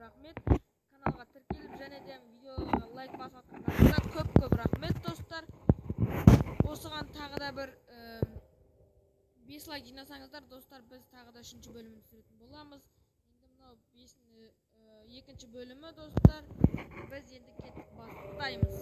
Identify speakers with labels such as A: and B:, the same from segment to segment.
A: рахмет. Каналга тіркеліп және де видеоға лайк басып жатқандарыңызға көп рахмет достар. Осыған тағы да бір 5 лайк жинасаңыздар достар, біз тағы да 3-ші бөлімін түсіретін боламыз. Енді мынау 2-ші бөлімі достар. Біз енді кетіп бастаймыз.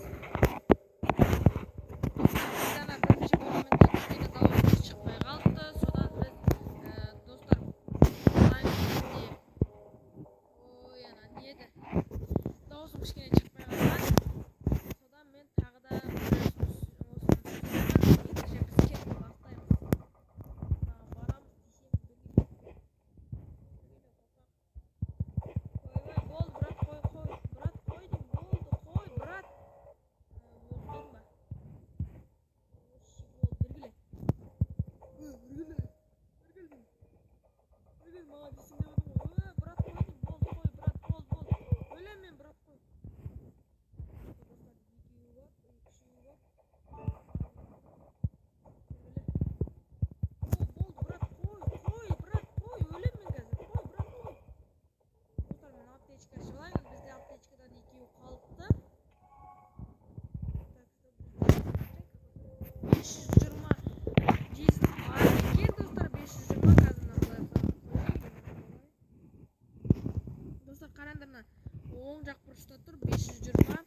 A: Оң жақ бұрышта тұр 520 жезіміз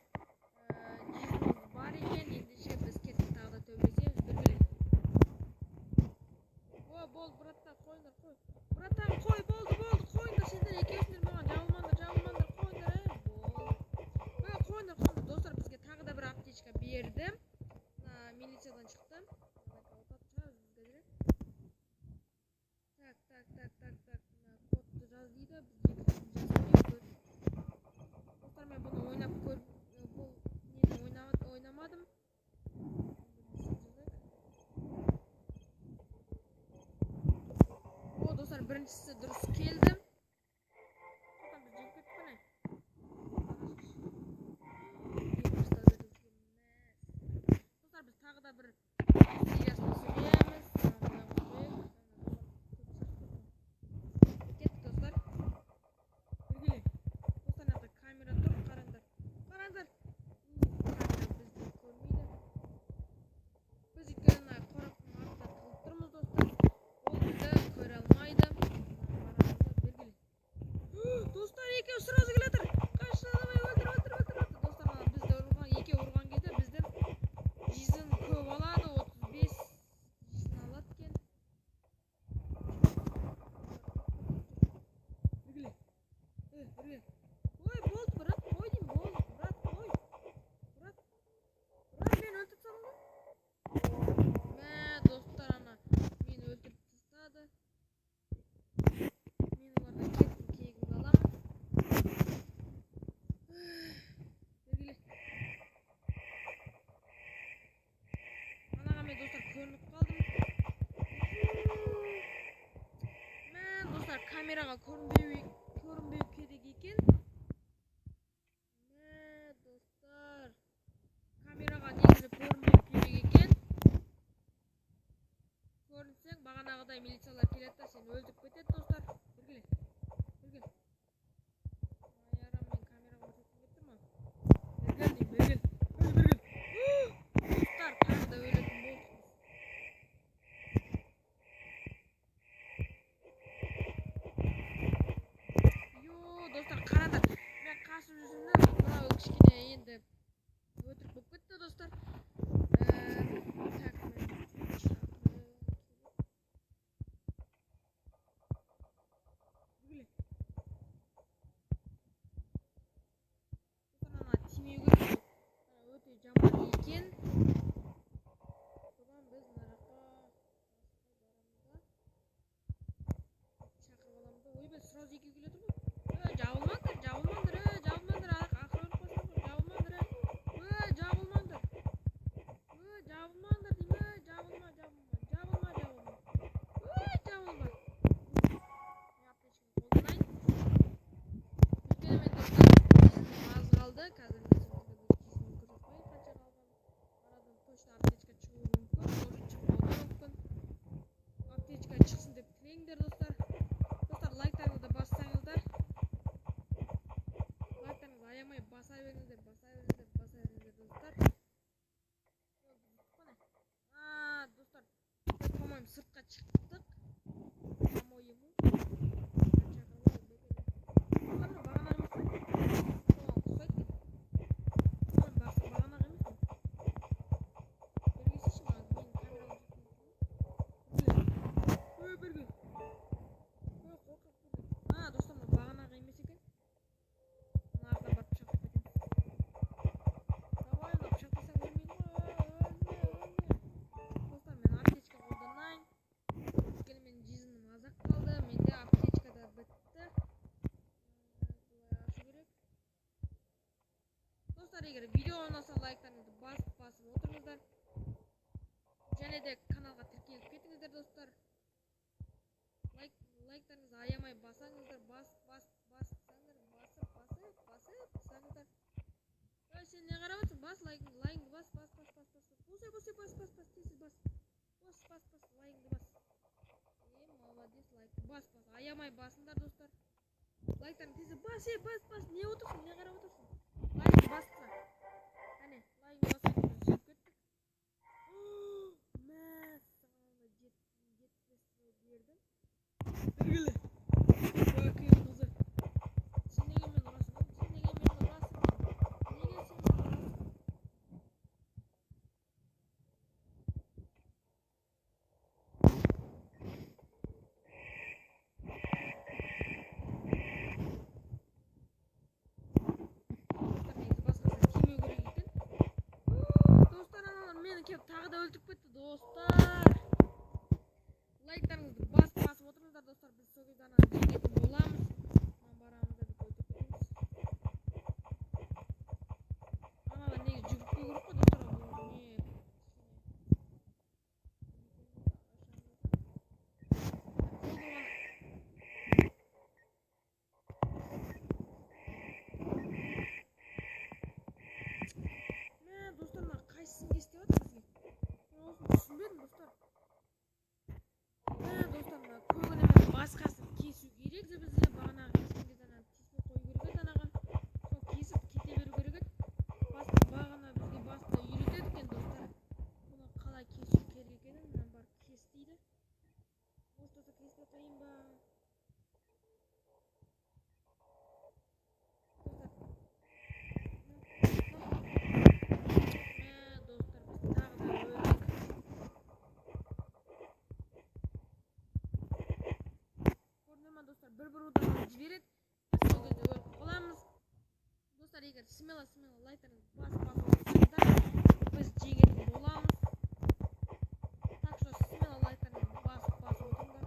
A: бар екен. Ендеше біз кеттік тағы да төбелесеміз біргіле. Болды браттар, қойыңдар, қой. Браттар, қой, болды, қойыңдар, сендер екеусіңдер маған жабылмаңдар, қойыңдар, қойыңдар. Достар, бізге тағы да бір аптечка берді. Милициядан шықты. Так. Кодты жаз дейді. Мен бұны ойнап көріп, бұл нені ойнамадым. Достар, біріншісі дұрыс келді. Достар, біз тағы да бір сериясын түсіреміз. Кеттік достар. Достар, екеу сразу келатыр. Қашырамай өлтір. Достар, бізді екеу ұрған кезде бізден жизнь көп алады, 35 жизнь алады екен. Біргіле. Ой, болды, брат, қой деймін, болды, брат, қой. Брат, мен өлтіріп салдым ғой. Достар, ана мені өлтіріп тастады. Камераға көрінбеу керек екен. Достар, камераға негізі көрінбеу керек екен. Көрінсең, бағанағыдай милициялар келеді да сені өлтіріп кетеді, достар. Біргіле. Айарам, мен камераға өтетін кетті ма? Біргіл. Достар, тағы да өлетін болдық. Достар, қараңдар, мен қасып жүзімді мынау кішкене енді өтірік болып кетті, достар. Тимеуге өте жаман екен. Содан біз нараққа шақырып аламыз да. Ой, біз сразу екеу келе тұр ғой. Жабылмаңдар, ақырын қойсын, жабылмаңдар деймін, жабылма. Мен аптечканы қолданайын. Өйткені мен достар аз қалды, қазір мен сіздерге бұл кезін көрсетпейін қанша қалғанын. Арадан точно аптечка шығуы мүмкін, может шықпауы мүмкін. Аптечка шықсын деп тілеңдер, достар. Достар, лайктарыңызды бассаңыздар. ұнаса лайктарыңызды басып отырыңыздар. Және де каналға тіркеліп кетіңіздер достар. Лайктарыңызды аямай басаңыздар, бассаңыздар. Ой, сен не қарап отырсың? Бас лайкыңды бас. Лайкыңды бас. Молодец, лайкты бас. Аямай басыңдар достар. Лайктарын тез бас. Не отырсың? Не қарап отырсың? Лайкты басса. Әне, лайкты бассаң біз жетіп кеттік. Бердім. Білгілі. Көкейім қызы. Сен неге мен ұрасың? Неге сен мен ұрасың? Тағы да өлтіріп кетті достар. Лайктарыңызды басып отырыңыздар достар. Біз сол кезде жеңетін боламыз. Барамыз да өлтіріп кетеміз. Анада неге жүгіріп қою керек қой достар. Достар, қайсысын кесте жатыр бізге? Түсінбедім достар. Достар, көңілімен басқасын кесу керек бізде. Бағанағы кескен кезде тесіп қою керек еді анаған. Сол кесіп кете беру керек еді. Бағана бізге басында үйретеді екен достар. Бұны қалай кесу керек екенін бар кес дейді. Осы кесіп атайын ба? Достар, бір удан жібереді. Біз сол кезде өліп қаламыз. Достар, егер смело лайктарыңызды басып отырсаңыздар, біз жеңетін боламыз. Так что смело лайктарыңызды басып отырыңдар.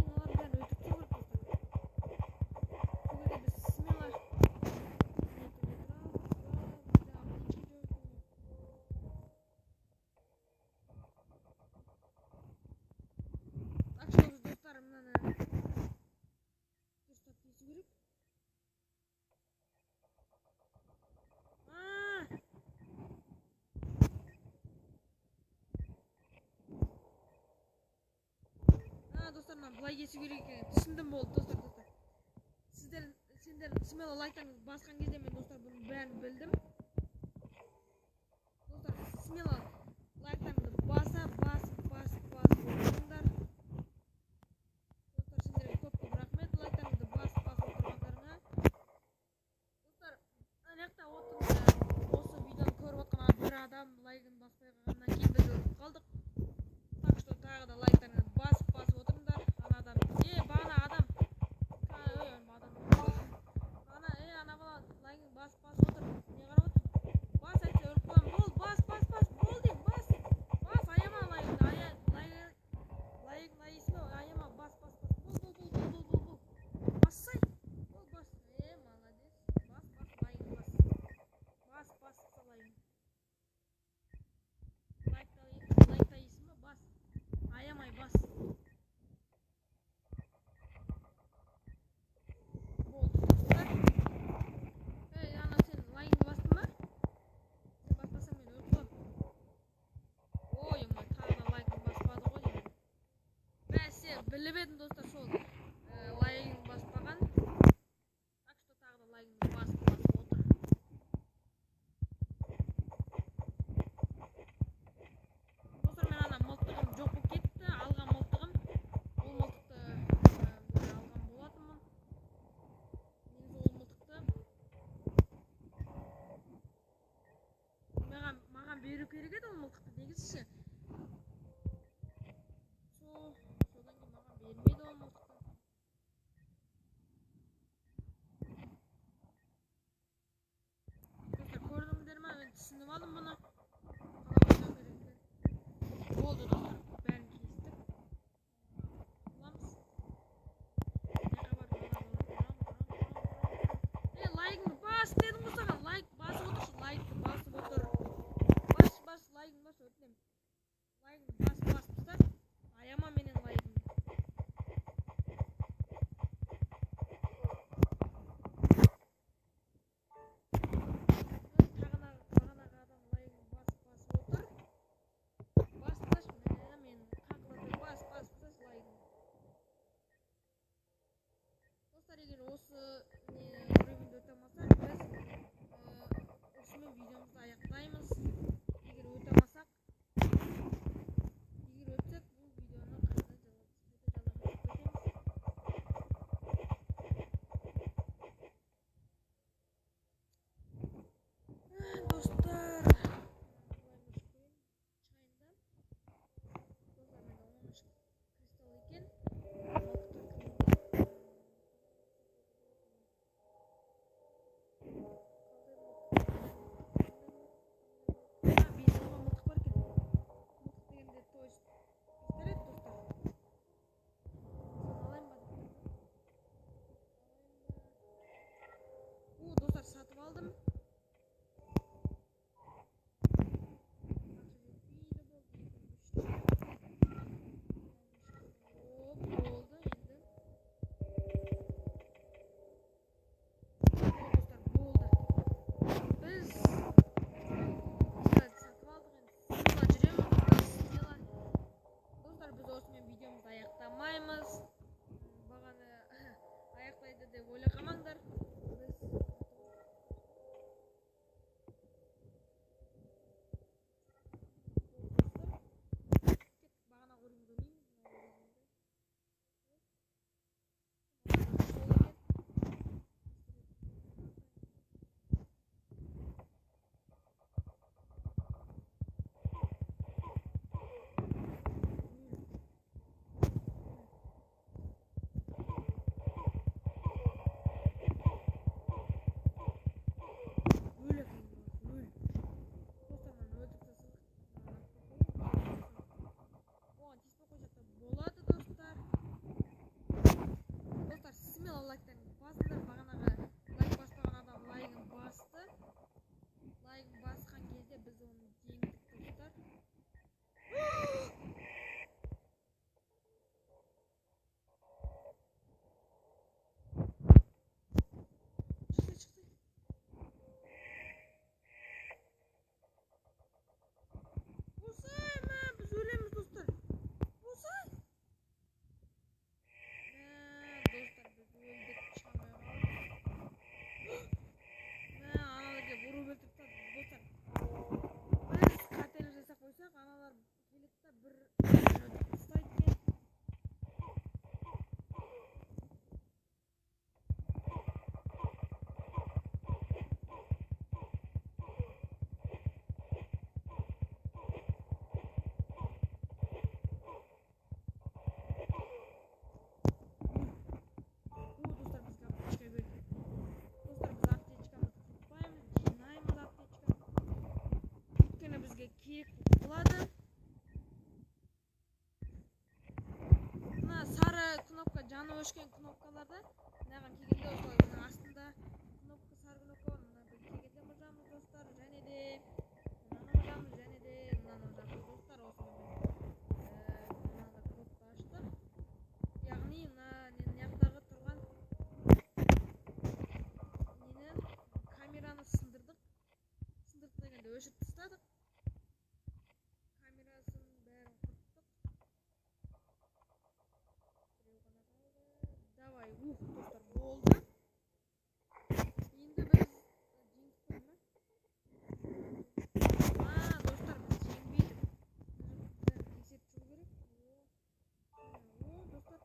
A: Олар бәрін өлтіріп тастау керек достар. Сол кезде біз смело достар, былай кесу керек екенін түсіндім болды достар. Сендер смело лайктарыңызды басқан кезде мен достар бұның бәрін білдім. Достар, смело лайктарыңызды басып отырыңдар. Достар, сендерге көп рахмет лайктарыңызды басып отырғандарыңа. Достар, аяқта отырыңдар. Осы видеоны көріп отқан бір адам лайкын баспай қалғаннан кейін біз өліп қалдық. Так что тағы да лайктарыңызды басып отырыңдар. Бағана адам. Ана бала лайкын басып отыр. Не қарап отыр? Бас әйтсе өліп қаламын. Бол, бас. Бол деймін, бас. Аяма лайкыңды. Лайкыңды аяйсың ба? Аяма, бас. Бол. Бассай. Бол, бас. Молодец. Бас, лайкыңды бас. Бас, лайкың. Лайкты аяйсың ба? Бас. Аямай бас. Біліп едім достар, сол лайкын баспаған. Так что тағы да лайкыңды басып отыр. Достар, мен ана мылтығым жоқ болып кетті. Алған мылтығым. Ол мылтықты алған болатынмын. Негізі ол мылтықты маған беру керек еді ол мылтықты негізі. Бермейді ол мылтықты. Достар, көрдіңдер ма? Мен түсініп алдым бұны. Қалай ойнау керектігін. Болды достар, бәрін кестік. Боламыз. Не хабар? болады. Мына сары кнопка жаны өшкен кнопкаларда мынаған келгенде осылай мына астында кнопка сары кнопка бар. Мына келгенде мыжамыз достар, және де мынаны мыжамыз, және де мынаны мыжамыз достар. Мынаны кнопка аштық. Яғни мына жақтағы тұрған камераны сындырдық. Сындырдық дегенде өшіріп тастадық. Камерасын бәрін құрттық. Давай, достар, болды. Енді біз жеңдік қой ма? Достар, біз жеңбедік. Тексеріп шығу керек. Достар,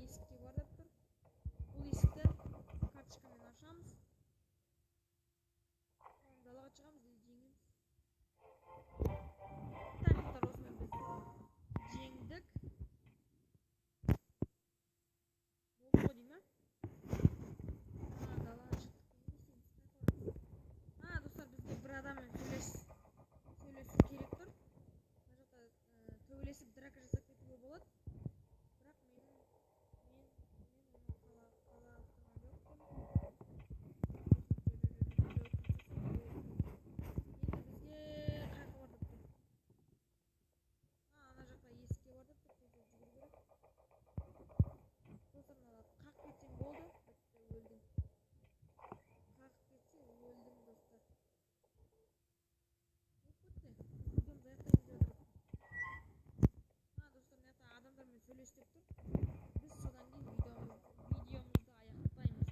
A: есікке бардық тұр. Бұл есікті карточкамен ашамыз. Далаға шығамыз, жеңеміз. Тақтар, осымен біз жеңдік. Болды ғой дейм, далаға шықтық. Достар, бізге бір адаммен сөйлесу керек тұр. Мына жақта төбелесіп драка жасап кетуге болады. Бірақ мен оны қалап тұрған жоқпын. Енді бізге қайқа бардық тұр. Ана жақта есікке бардық тұр. Жүгіру керек. Достар, мына қақ кетсең болды. Бітті, өлдің. Қақ кетсе өлдің достар. Бітті. Видеомыз аяқтаймыз деп отырып. Достар, мына жақта адамдармен сөйлесіп тұр. Біз содан кейін видеомызды аяқтаймыз.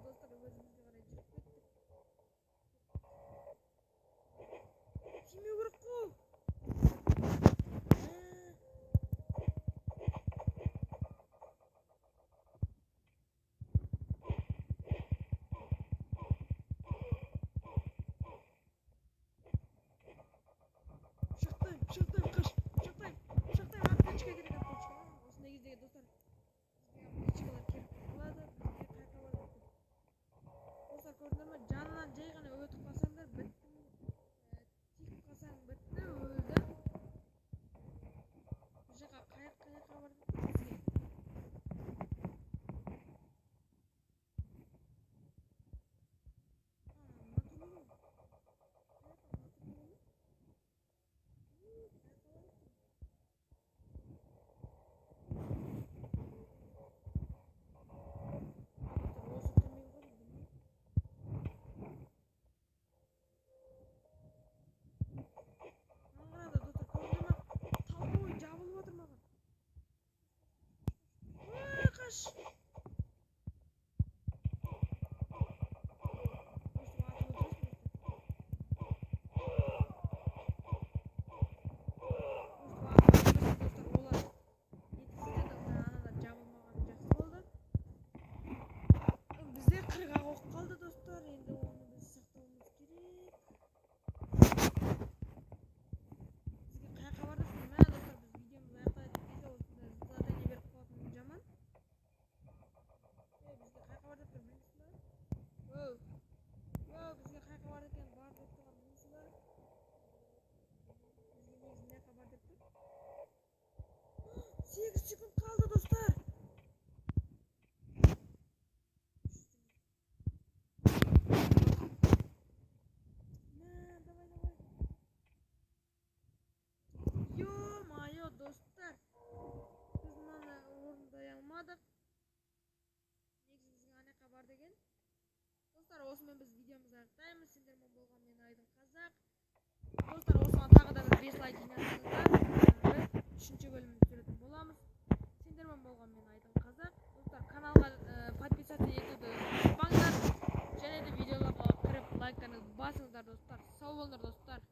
A: Достар, өзімізге қарай жүріп кеттік. Тимеу керек қой. Шықтайм, қаш. Шықтайм, аптечка керек, аптечка. Осындай кездегі достар, бізге аптечкалар керек болады. Бізге қайқа бардық. Достар, көрдіңдер ме? Жанынан жай ғана өтіп қалсаңдар біттім. Тиіп қалсаң бітті, өлді. Бұл жаққа қайқа бардық бізге. Бізде қырғақ оқ қалды достар, енді оны біз сақтауымыз керек. Бізге қайқа бардық. Мә достар, біз видеомызды аяқтайтын кезде осындай задание беріп қалатын жаман. Бізге қайқа бардық тұр, білесіз ба? Бізге қайқа бардық екен, бар деп тұрған білесіз ба? Бізге негізі мына бар деп тұр. 8 секунд қалды достар. Ё-моё, достар, біз мынаны орындай алмадық. Негізі бізге ана бар деген. Достар, осымен біз видеомызды аяқтаймыз. Сендермен болған мен Айдын Қазақ. Достар, осыған тағы да бір 5 лайк жинасаңыздар, біз 3-ші бөлімді түсіретін боламыз. Сендермен болған мен Айдын Қазақ. Достар, каналға подписаться етуді ұмытпаңдар. Және де видеоларға кіріп лайктарыңызды басыңыздар достар. Сау болыңдар достар.